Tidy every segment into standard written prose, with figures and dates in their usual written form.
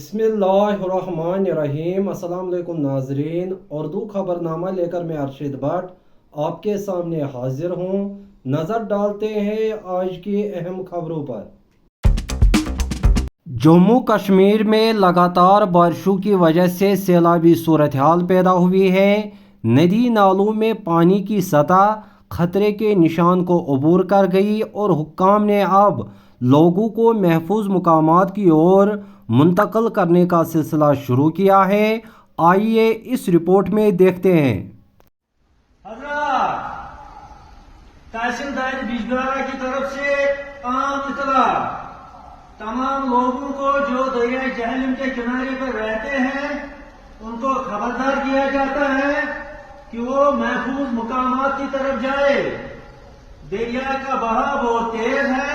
बिस्मिल्लाहिर्रहमानिर्रहीम। अस्सलाम वालेकुम नाजरीन, उर्दू खबरनामा लेकर मैं अरशद भट्ट आपके सामने हाजिर हूँ। नज़र डालते हैं आज की अहम खबरों पर। जम्मू कश्मीर में लगातार बारिशों की वजह से सैलाबी सूरत हाल पैदा हुई है। नदी नालों में पानी की सतह खतरे के निशान को अबूर कर गई और हुक्काम ने अब लोगों को महफूज मकामात की ओर मुंतकिल करने का सिलसिला शुरू किया है। आइए इस रिपोर्ट में देखते हैं। तहसीलदार बिजबिहारा की तरफ से आम इतला तमाम लोगों को जो दरिया जहलम के किनारे पर रहते हैं उनको खबरदार किया जाता है कि वो महफूज मुकामात की तरफ जाए। दरिया का बहाव बहुत तेज है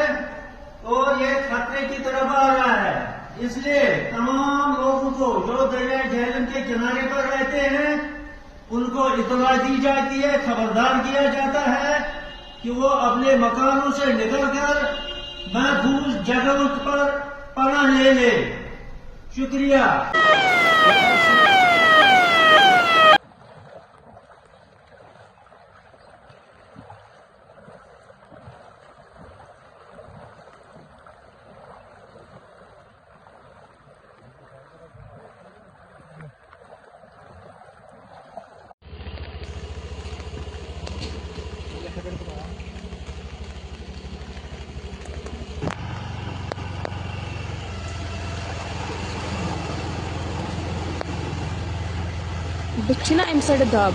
और ये खतरे की तरफ आ रहा है, इसलिए तमाम लोगों को जो दरिया जहलम के किनारे पर रहते हैं उनको इतला दी जाती है, खबरदार किया जाता है कि वो अपने मकानों से निकलकर महफूज जगहों पर पनाह ले ले। शुक्रिया। बच्चना अम साइड दाब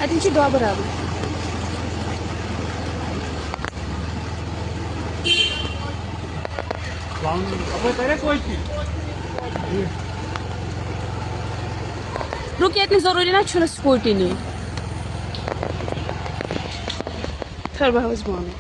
अतन दाब बराबर रुक इतनी जरूरी ना छुना स्कूटी नहीं थर बहस बान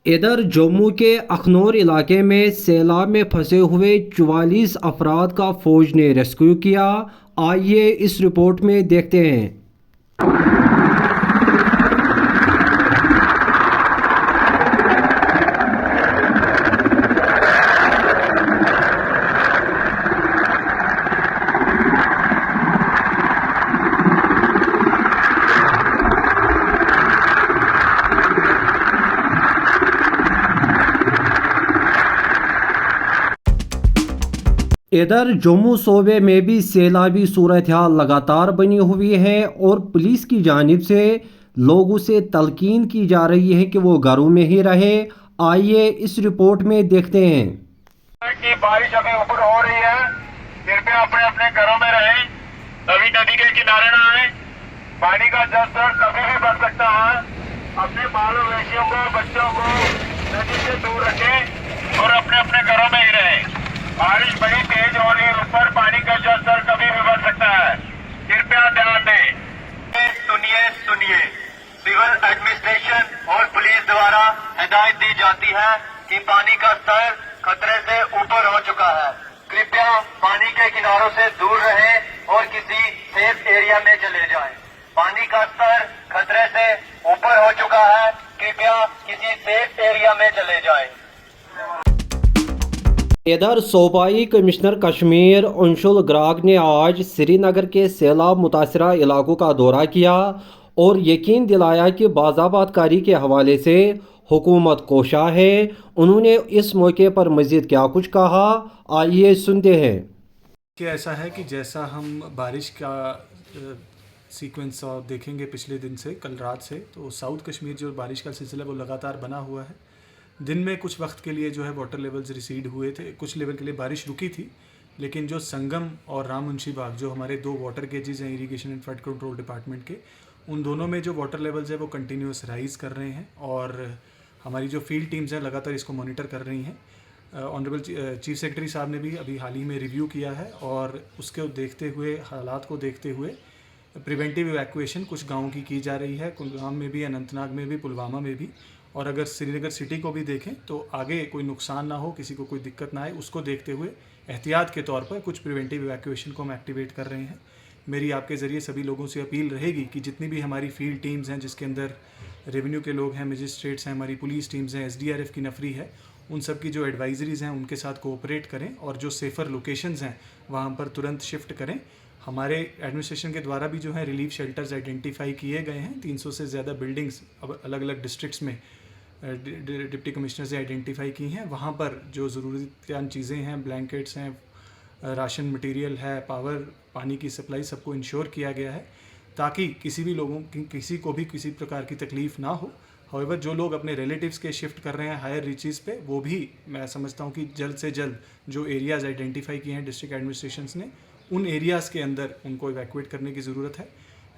इधर जम्मू के अखनौर इलाके में सैलाब में फंसे हुए 44 अफराद का फौज ने रेस्क्यू किया। आइए इस रिपोर्ट में देखते हैं। इधर जम्मू सूबे में भी सैलाबी सूरत हाल लगातार बनी हुई है और पुलिस की जानिब से लोगों से तलकीन की जा रही है कि वो घरों में ही रहे। आइए इस रिपोर्ट में देखते हैं कि बारिश अभी ऊपर हो रही है, कृपया अपने अपने घरों में रहें, अभी नदी के किनारे न आए। पानी का जलस्तर कभी भी बढ़ सकता है। अपने बाल मवेशियों को, बच्चों को नदी से दूर रखें और अपने अपने घरों में ही रहें। बारिश बड़ी तेज हो रही है, ऊपर पानी का जलस्तर कभी भी बढ़ सकता है, कृपया ध्यान दें। सुनिए सिविल एडमिनिस्ट्रेशन और पुलिस द्वारा हिदायत दी जाती है कि पानी का स्तर खतरे से ऊपर हो चुका है। कृपया पानी के किनारों से दूर रहें और किसी सेफ एरिया में चले जाएं। पानी का स्तर खतरे से ऊपर हो चुका है, कृपया किसी सेफ एरिया में चले जाएं। इधर सूबाई कमिश्नर कश्मीर अंशुल ग्राग ने आज श्रीनगर के सैलाब मुतासरा इलाकों का दौरा किया और यकीन दिलाया कि बाज़ाबातकारी के हवाले से हुकूमत कोशा है। उन्होंने इस मौके पर मज़ीद क्या कुछ कहा, आइए सुनते हैं। कि ऐसा है कि जैसा हम बारिश का सीक्वेंस और देखेंगे पिछले दिन से, कल रात से, तो साउथ कश्मीर जो बारिश का सिलसिला वो लगातार बना हुआ है। दिन में कुछ वक्त के लिए जो है वाटर लेवल्स रिसीड हुए थे, कुछ लेवल के लिए बारिश रुकी थी, लेकिन जो संगम और राम मुंशी बाग जो हमारे दो वाटर गेजेस हैं irrigation and flood control department के, उन दोनों में जो वाटर लेवल्स है वो कंटिन्यूस राइज कर रहे हैं और हमारी जो फील्ड टीम्स हैं लगातार इसको मॉनिटर कर रही हैं। ऑनरेबल चीफ सेक्रेटरी साहब ने भी अभी हाल ही में रिव्यू किया है और उसके देखते हुए, हालात को देखते हुए प्रिवेंटिव इवैक्यूएशन कुछ गाँव की जा रही है, कुलगाम में भी, अनंतनाग में भी, पुलवामा में भी। और अगर श्रीनगर सिटी को भी देखें तो आगे कोई नुकसान ना हो, किसी को कोई दिक्कत ना आए, उसको देखते हुए एहतियात के तौर पर कुछ प्रिवेंटिव इवैक्यूएशन को हम एक्टिवेट कर रहे हैं। मेरी आपके ज़रिए सभी लोगों से अपील रहेगी कि जितनी भी हमारी फील्ड टीम्स हैं, जिसके अंदर रेवेन्यू के लोग हैं, मजिस्ट्रेट्स हैं, हमारी पुलिस टीम्स हैं, SDRF की नफरी है, उन सब की जो एडवाइजरीज़ हैं उनके साथ कोऑपरेट करें और जो सेफ़र लोकेशंस हैं वहाँ पर तुरंत शिफ्ट करें। हमारे एडमिनिस्ट्रेशन के द्वारा भी जो है रिलीफ शेल्टर्स आइडेंटिफाई किए गए हैं। 300 से ज़्यादा बिल्डिंग्स अब अलग अलग डिस्ट्रिक्ट्स में डिप्टी कमिश्नर से आइडेंटिफाई की हैं। वहाँ पर जो ज़रूरतयान चीज़ें हैं, ब्लैंकेट्स हैं, राशन मटेरियल है, पावर, पानी की सप्लाई, सबको इंश्योर किया गया है ताकि किसी भी लोगों की, किसी को भी किसी प्रकार की तकलीफ़ ना हो। हाउएवर जो लोग अपने रिलेटिव्स के शिफ्ट कर रहे हैं हायर रीचेस पे, वो भी मैं समझता हूँ कि जल्द से जल्द जो एरियाज़ आइडेंटिफाई किए हैं डिस्ट्रिक्ट एडमिनिस्ट्रेशंस ने, उन एरियाज़ के अंदर उनको इवैक्यूएट करने की ज़रूरत है।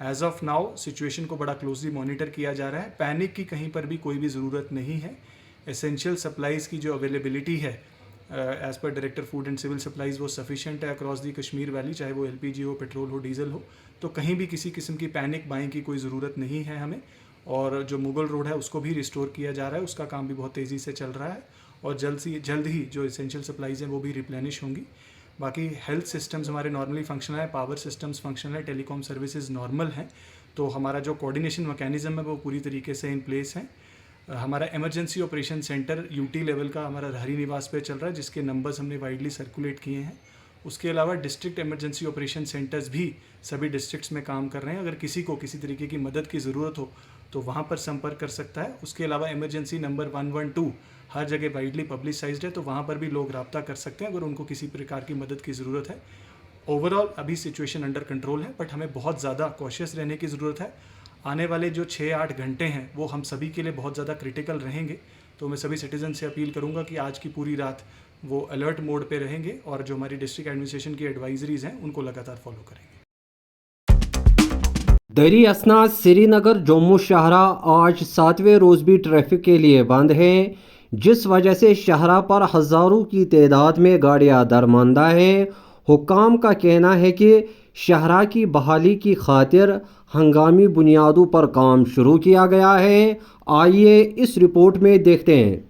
एज ऑफ नाउ सिचुएशन को बड़ा क्लोजली मॉनिटर किया जा रहा है। पैनिक की कहीं पर भी कोई भी ज़रूरत नहीं है। एसेंशियल सप्लाइज़ की जो अवेलेबिलिटी है as per director food and civil supplies वो सफिशिएंट है अक्रॉस दी कश्मीर वैली, चाहे वो LPG हो, पेट्रोल हो, डीजल हो। तो कहीं भी किसी किस्म की पैनिक बाइंग की कोई ज़रूरत नहीं है हमें। और जो मुगल रोड है उसको भी रिस्टोर किया जा रहा है, उसका काम भी बहुत तेज़ी से चल रहा है और जल्द ही जो एसेंशियल सप्लाइज़ हैं वो भी रिप्लेनिश होंगी। बाकी हेल्थ सिस्टम्स हमारे नॉर्मली फंक्शनल है, पावर सिस्टम्स फंक्शनल है, टेलीकॉम सर्विसेज नॉर्मल हैं। तो हमारा जो कोऑर्डिनेशन मैकेनिज्म है वो पूरी तरीके से इन प्लेस है। हमारा emergency operation centre UT level का हमारा हरी निवास पे चल रहा है, जिसके नंबर्स हमने वाइडली सर्कुलेट किए हैं। उसके अलावा डिस्ट्रिक्ट इमरजेंसी ऑपरेशन सेंटर्स भी सभी डिस्ट्रिक्ट्स में काम कर रहे हैं। अगर किसी को किसी तरीके की मदद की ज़रूरत हो तो वहाँ पर संपर्क कर सकता है। उसके अलावा इमरजेंसी नंबर 112 हर जगह वाइडली पब्लिसाइज्ड है, तो वहाँ पर भी लोग रब्ता कर सकते हैं अगर उनको किसी प्रकार की मदद की ज़रूरत है। ओवरऑल अभी सिचुएशन अंडर कंट्रोल है, बट हमें बहुत ज़्यादा कॉशियस रहने की ज़रूरत है। आने वाले जो 6-8 घंटे हैं वो हम सभी के लिए बहुत ज़्यादा क्रिटिकल रहेंगे। तो मैं सभी सिटीजन से अपील करूँगा कि आज की पूरी रात वो अलर्ट मोड पे रहेंगे और जो हमारी डिस्ट्रिक्ट एडमिनिस्ट्रेशन की एडवाइजरीज़ हैं उनको लगातार फॉलो करेंगे। दरी असनाद श्रीनगर जम्मू शाहरा आज 7वें रोज़ भी ट्रैफिक के लिए बंद है, जिस वजह से शाहरा पर हज़ारों की तादाद में गाड़ियां दरमांदा हैं। हुक्काम का कहना है कि शाहरा की बहाली की खातिर हंगामी बुनियादों पर काम शुरू किया गया है। आइए इस रिपोर्ट में देखते हैं।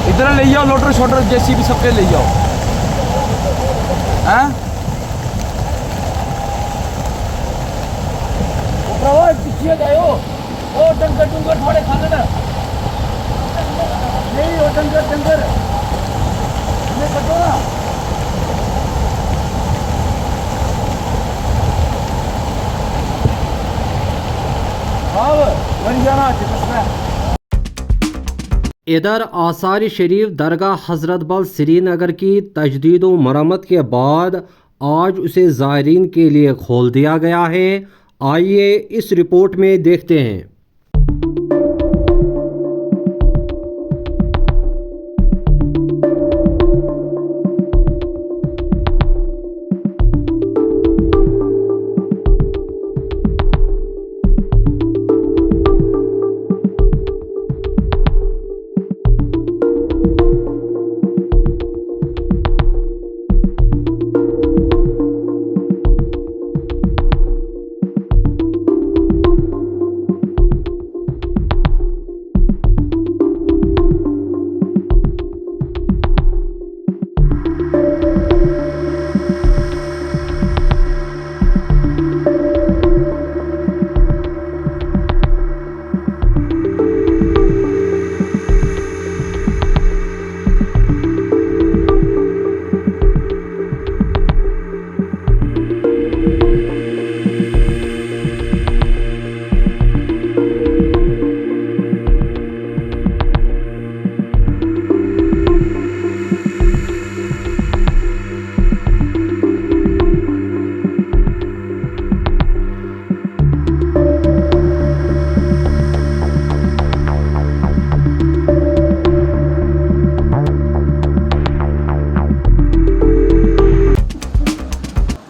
इधर ले जाओ, लोटर शोटर JCB सबके ले जाओ। हैं पीछे जाओ, ओ डंगर डंगर थोड़े खाने ना नहीं, ओ डंगर डंगर हमें कटो ना। हाँ बन जाना जिसमें। इधर आसार शरीफ दरगाह हज़रत बल श्रीनगर की तजदीद व मरम्मत के बाद आज उसे ज़ायरीन के लिए खोल दिया गया है। आइए इस रिपोर्ट में देखते हैं।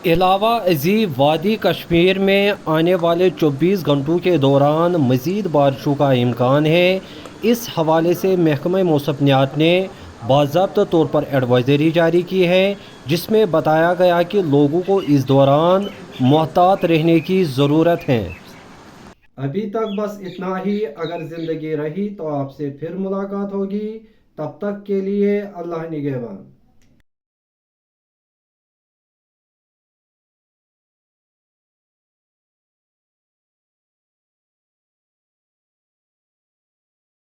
अलावा अजीब वादी कश्मीर में आने वाले 24 घंटों के दौरान मज़ीद बारिशों का इम्कान है। इस हवाले से महकमा मौसमियात ने बाज़ाब्ता तौर पर एडवाइज़री जारी की है, जिसमें बताया गया कि लोगों को इस दौरान मोहतात रहने की ज़रूरत है। अभी तक बस इतना ही। अगर ज़िंदगी रही तो आपसे फिर मुलाकात होगी। तब तक के लिए अल्लाह निगहबान।